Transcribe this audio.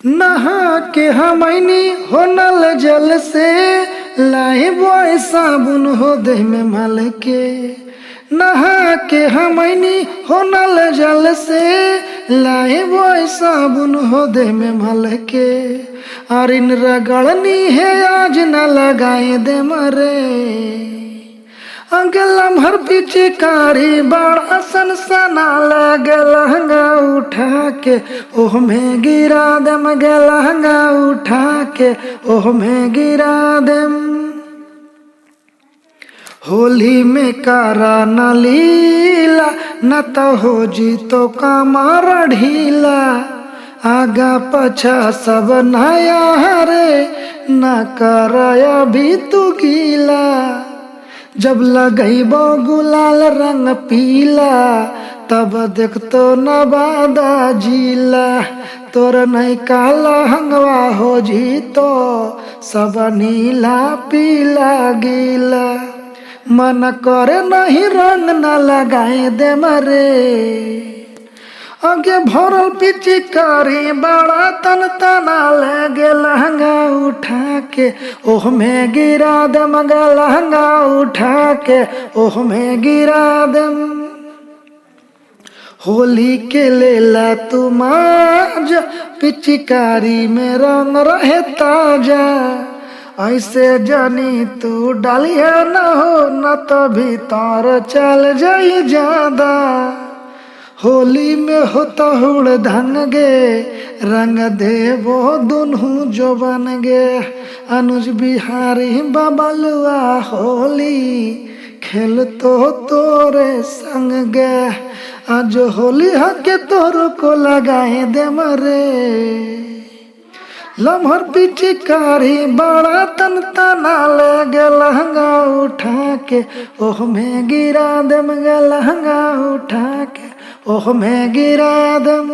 नहा के हमनी हो नल जल से लाए बोए साबुन हो देह में मल के। नहा के हमनी हो नल जल से लाए बोए साबुन हो देह में मल के। और इन रगड़नी है आज न लगाए दे मरे। अगलम हर पिचकारी बड़ा सन सना लगे लहंगा उठा के ओह में गिरा दम गे लहंगा उठा के ओह में गिरा दम। होली में कारा न लीला न तो हो जी तो कमर ढीला। आगा पछा सब नया हरे न कराया भी तू गीला। जब लगैबो गुलाल रंग पीला तब देख तो नवादा जिला। तोर नहीं काला हंगवा हो जी तो सब नीला पीला गीला। मन करे नहीं रंग न लगाए दे मरे। आगे भरल पिचकारी बड़ा तन तना लगे लहंगा उठा के ओह में गिरा दम गे लहंगा उठा के ओह में गिरा दम। होली के लेला तुम आज पिचकारी में रंग रहे ताजा। ऐसे जानी तू डालिया न हो न तो भीतर चल जाई ज्यादा। होली में होता हुड़ धन गे रंग देवो दुनू जो बन गे। अनुज बिहारी बबलुआ होली खेल तो तोरे संग गे। आज होली हके तोर को लगाए दे मरे। लम्हर पिचकारी बड़ा तन तना लगे लहंगा उठा के ओह में गिरा दम गे लहंगा उठा के ओह में गिरा दम।